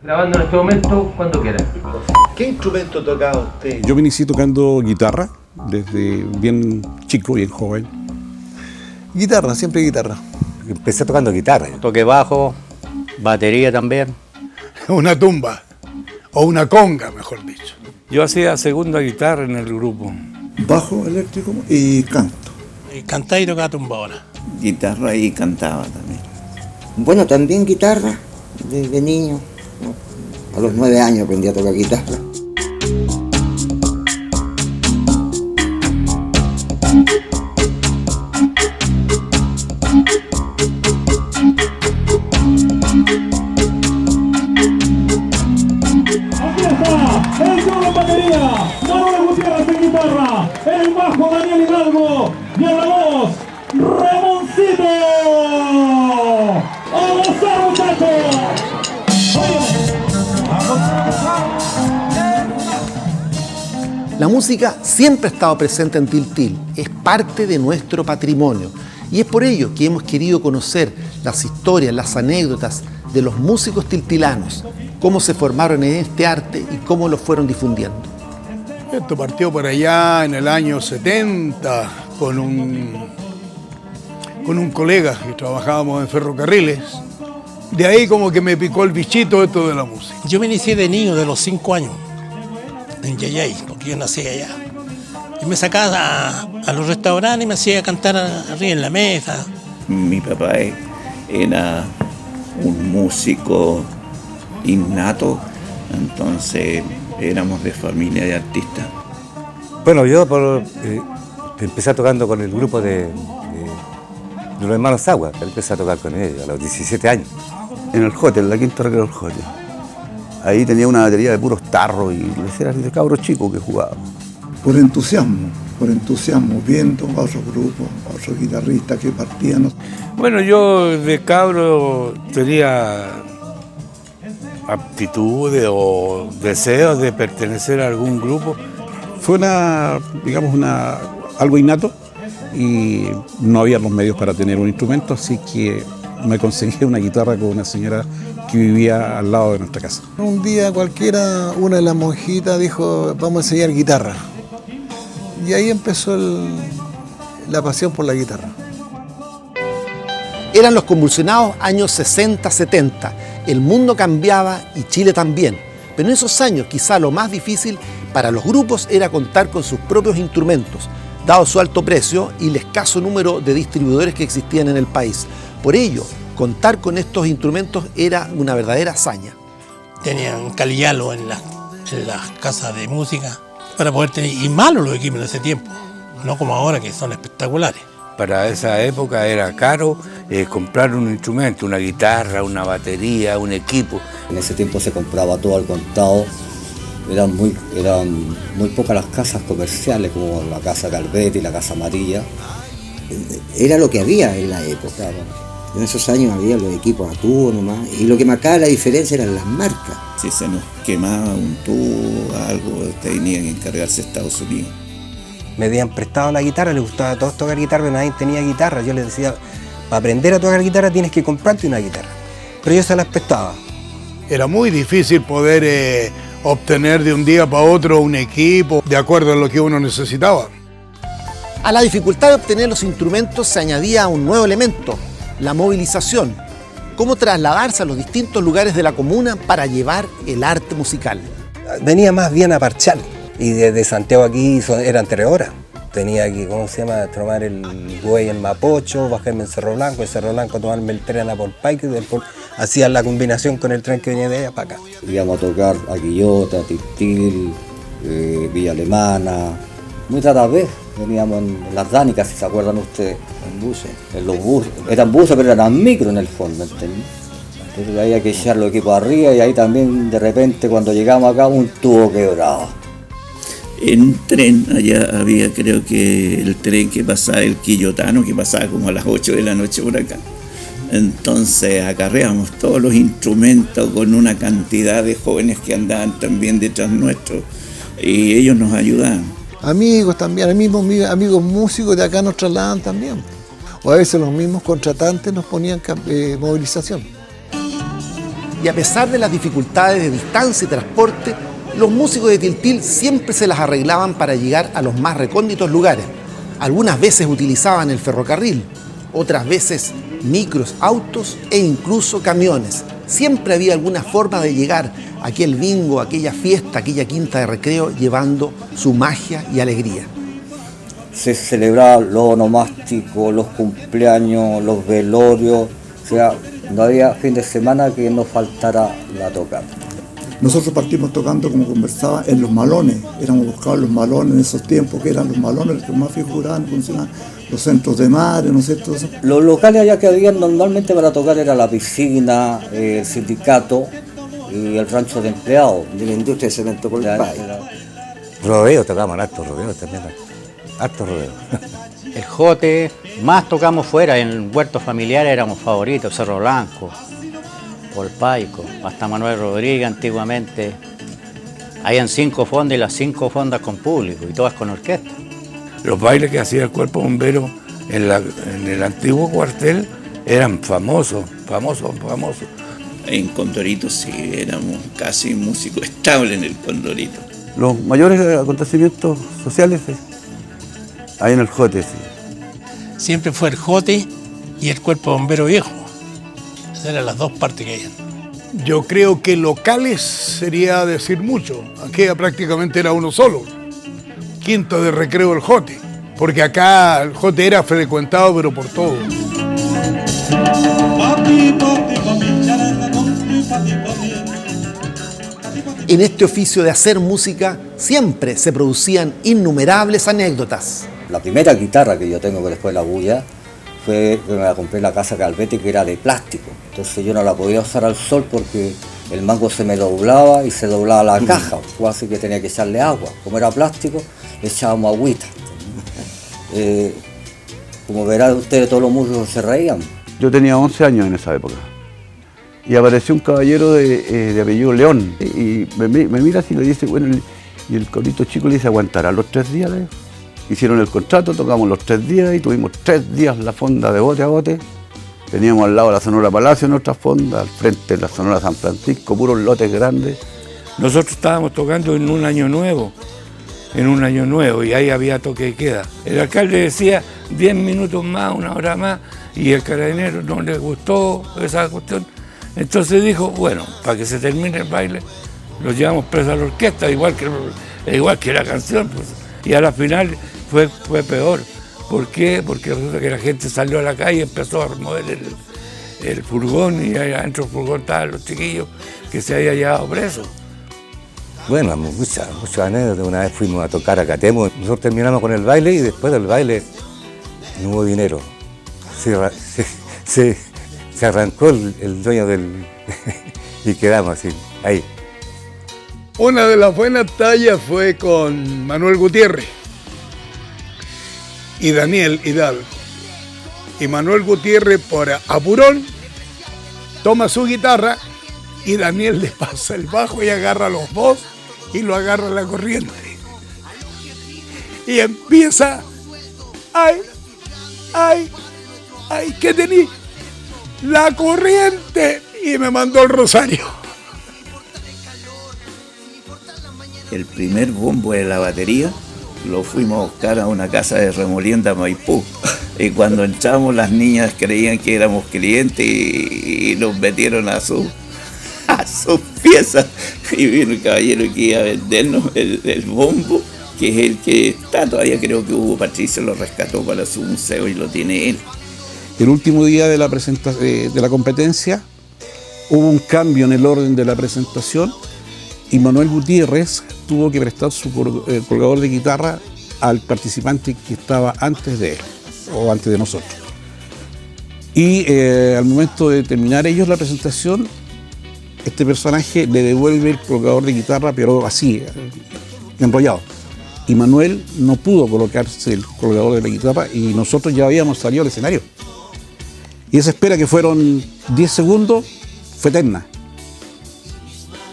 Grabando en este momento, cuando quiera. ¿Qué instrumento tocaba usted? Yo me inicié tocando guitarra desde bien chico, bien joven. Guitarra, siempre guitarra. Empecé tocando guitarra. Toqué bajo, batería también. Una tumba, o una conga, mejor dicho. Yo hacía segunda guitarra en el grupo. Bajo eléctrico y canto. Cantaba y tocaba tumbadora. Guitarra y cantaba también. Bueno, también guitarra, desde niño. A los 9 años aprendí a tocar guitarra. El solo en batería, Manuel Gutiérrez en guitarra, el bajo Daniel Hidalgo y en la voz, Ramoncito. ¡A gozar, muchachos! La música siempre ha estado presente en Tiltil, es parte de nuestro patrimonio y es por ello que hemos querido conocer las historias, las anécdotas de los músicos tiltilanos, cómo se formaron en este arte y cómo lo fueron difundiendo. Esto partió por allá en el año 70 con un colega que trabajábamos en ferrocarriles. De ahí como que me picó el bichito esto de la música. Yo me inicié de niño, de los 5 años, en Yayay, porque yo nací allá. Y me sacaba a los restaurantes y me hacía cantar arriba en la mesa. Mi papá era un músico innato, entonces éramos de familia de artistas. Bueno, yo empecé tocando con el grupo de los hermanos Agua. Empecé a tocar con ellos a los 17 años. En el Jote, en la quinta recreo del Jote. Ahí tenía una batería de puros tarros y era de cabros chicos que jugábamos. Por entusiasmo, viendo a otros grupos, a otros guitarristas que partían. Bueno, yo de cabro tenía aptitudes o deseos de pertenecer a algún grupo. Fue algo innato y no había los medios para tener un instrumento, así que me conseguí una guitarra con una señora que vivía al lado de nuestra casa. Un día cualquiera, una de las monjitas dijo, vamos a enseñar guitarra. Y ahí empezó la pasión por la guitarra. Eran los convulsionados años 60-70. El mundo cambiaba y Chile también. Pero en esos años quizá lo más difícil para los grupos era contar con sus propios instrumentos, dado su alto precio y el escaso número de distribuidores que existían en el país. Por ello, contar con estos instrumentos era una verdadera hazaña. Tenían calillalo en las casas de música para poder tener, y malos los equipos en ese tiempo, no como ahora que son espectaculares. Para esa época era caro comprar un instrumento, una guitarra, una batería, un equipo. En ese tiempo se compraba todo al contado. Eran muy pocas las casas comerciales, como la Casa Calvetti y la Casa Amarilla. Era lo que había en la época. En esos años había los equipos a tubo nomás, y lo que marcaba la diferencia eran las marcas. Si se nos quemaba un tubo o algo, tenían que encargarse de Estados Unidos. Me habían prestado la guitarra, les gustaba a todos tocar guitarra, pero nadie tenía guitarra. Yo les decía, para aprender a tocar guitarra tienes que comprarte una guitarra. Pero yo se las prestaba. Era muy difícil poder obtener de un día para otro un equipo de acuerdo a lo que uno necesitaba. A la dificultad de obtener los instrumentos se añadía un nuevo elemento, la movilización. Cómo trasladarse a los distintos lugares de la comuna para llevar el arte musical. Venía más bien a parchar. Y desde Santiago aquí eran 3 horas. Tenía que, tomar el güey en Mapocho, bajarme en Cerro Blanco, tomarme el tren a Polpaico y después hacía la combinación con el tren que venía de allá para acá. Íbamos a tocar a Quillota, Tiltil, Villa Alemana, muy raras veces. Veníamos en las Dánicas, si se acuerdan ustedes, en buses. En los buses. Eran buses, pero eran micro en el fondo, ¿entendés? Entonces había que echar los equipos arriba y ahí también de repente cuando llegamos acá un tubo quebrado. En tren, allá había creo que el tren que pasaba, el Quillotano, que pasaba como a las 8 de la noche por acá. Entonces acarreamos todos los instrumentos con una cantidad de jóvenes que andaban también detrás nuestro y ellos nos ayudaban. Amigos también, amigos músicos de acá nos trasladan también. O a veces los mismos contratantes nos ponían movilización. Y a pesar de las dificultades de distancia y transporte, los músicos de Tiltil siempre se las arreglaban para llegar a los más recónditos lugares. Algunas veces utilizaban el ferrocarril, otras veces micros, autos e incluso camiones. Siempre había alguna forma de llegar a aquel bingo, aquella fiesta, aquella quinta de recreo, llevando su magia y alegría. Se celebraba los onomásticos, los cumpleaños, los velorios, o sea, no había fin de semana que no faltara la tocata. Nosotros partimos tocando, como conversaba, en los malones. Éramos buscados los malones en esos tiempos, que eran los malones los que más figuraban, funcionaban, los centros de madre, ¿no es cierto? Los locales allá que habían normalmente para tocar era la piscina, el sindicato y el rancho de empleados. De la industria de cemento por el país. Rodeo, tocamos harto rodeo también, harto rodeo. El jote, más tocamos fuera, en huertos familiares éramos favoritos, Cerro Blanco, Polpaico, hasta Manuel Rodríguez antiguamente. Habían 5 fondas y las 5 fondas con público y todas con orquesta. Los bailes que hacía el cuerpo bombero en el antiguo cuartel eran famosos. En Condorito sí, éramos casi músicos estables en el Condorito. Los mayores acontecimientos sociales, ahí en el jote, sí. Siempre fue el jote y el cuerpo bombero viejo. Esas eran las dos partes que había. Yo creo que locales sería decir mucho. Aquella prácticamente era uno solo. Quinta de recreo el jote. Porque acá el jote era frecuentado, pero por todos. En este oficio de hacer música siempre se producían innumerables anécdotas. La primera guitarra que yo tengo que después de la bulla fue que me la compré en la casa Calvete, que era de plástico. Entonces yo no la podía usar al sol porque el mango se me doblaba y se doblaba la caja, o así que tenía que echarle agua. Como era plástico, le echábamos agüita. Como verán ustedes, todos los músicos se reían. Yo tenía 11 años en esa época. Y apareció un caballero de apellido León. Y me mira así y le dice, bueno, y el cabrito chico le dice, ¿aguantará los 3 días? Hicieron el contrato, tocamos los 3 días y tuvimos 3 días la fonda de bote a bote. Teníamos al lado la Sonora Palacio en nuestra fonda, al frente la Sonora San Francisco, puros lotes grandes. Nosotros estábamos tocando en un año nuevo, y ahí había toque de queda. El alcalde decía 10 minutos más, 1 hora más, y el carabinero no le gustó esa cuestión. Entonces dijo, bueno, para que se termine el baile, lo llevamos preso a la orquesta, igual que la canción, pues. Y a la final fue peor. ¿Por qué? Porque resulta que la gente salió a la calle y empezó a remover el furgón, y ahí adentro del furgón estaban los chiquillos que se habían llevado presos. Bueno, muchas anécdotas. Una vez fuimos a tocar a Catemo, nosotros terminamos con el baile y después del baile no hubo dinero. Se arrancó el dueño y quedamos así, ahí. Una de las buenas tallas fue con Manuel Gutiérrez y Daniel Hidalgo. Y Manuel Gutiérrez, por apurón, toma su guitarra y Daniel le pasa el bajo y agarra los dos y lo agarra la corriente. Y empieza, ay, ¿qué tení? La corriente. Y me mandó el rosario. El primer bombo de la batería lo fuimos a buscar a una casa de remolienda Maipú. Y cuando entramos, las niñas creían que éramos clientes y nos metieron a sus piezas. Y vino el caballero que iba a vendernos el bombo, que es el que está todavía. Creo que Hugo Patricio lo rescató para su museo y lo tiene él. El último día de la competencia hubo un cambio en el orden de la presentación y Manuel Gutiérrez tuvo que prestar su colgador de guitarra al participante que estaba antes de él o antes de nosotros. Y al momento de terminar ellos la presentación, este personaje le devuelve el colgador de guitarra, pero así, enrollado. Y Manuel no pudo colocarse el colgador de la guitarra y nosotros ya habíamos salido al escenario. Y esa espera, que fueron 10 segundos, fue eterna.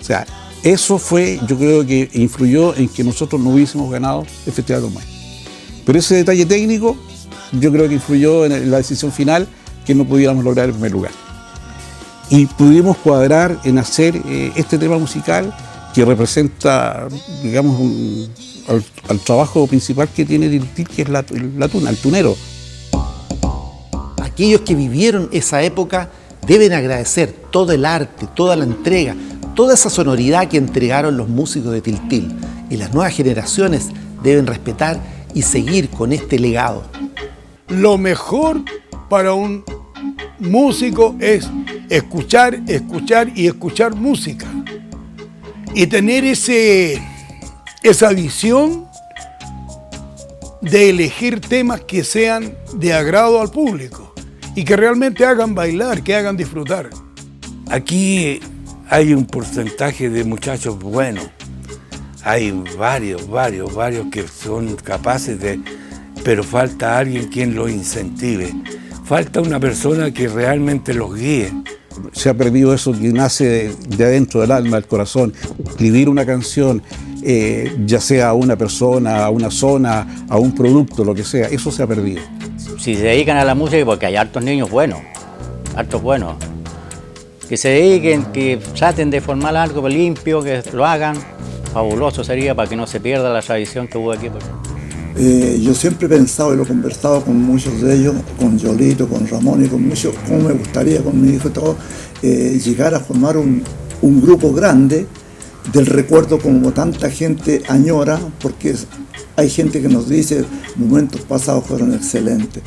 O sea, eso fue, yo creo que influyó en que nosotros no hubiésemos ganado el Festival del Maíz. Pero ese detalle técnico, yo creo que influyó en la decisión final que no pudiéramos lograr el primer lugar. Y pudimos cuadrar en hacer este tema musical que representa, digamos, al trabajo principal que tiene Tiltil, que es la tuna, el tunero. Aquellos que vivieron esa época deben agradecer todo el arte, toda la entrega, toda esa sonoridad que entregaron los músicos de Tiltil. Y las nuevas generaciones deben respetar y seguir con este legado. Lo mejor para un músico es escuchar, escuchar y escuchar música. Y tener esa visión de elegir temas que sean de agrado al público y que realmente hagan bailar, que hagan disfrutar. Aquí hay un porcentaje de muchachos buenos. Hay varios que son capaces de... Pero falta alguien quien los incentive. Falta una persona que realmente los guíe. Se ha perdido eso que nace de adentro del alma, del corazón. Escribir una canción, ya sea a una persona, a una zona, a un producto, lo que sea, eso se ha perdido. Si se dedican a la música, porque hay hartos niños buenos, que se dediquen, que traten de formar algo limpio, que lo hagan, fabuloso sería para que no se pierda la tradición que hubo aquí. Yo siempre he pensado y lo he conversado con muchos de ellos, con Yolito, con Ramón y con muchos, cómo me gustaría con mi hijo y todo, llegar a formar un grupo grande del recuerdo como tanta gente añora, porque hay gente que nos dice momentos pasados fueron excelentes.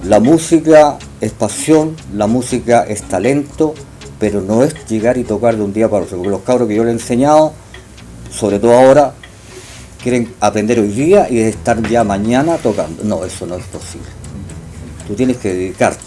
La música es pasión, la música es talento, pero no es llegar y tocar de un día para otro, porque los cabros que yo les he enseñado, sobre todo ahora, quieren aprender hoy día y estar ya mañana tocando. No, eso no es posible. Tú tienes que dedicarte.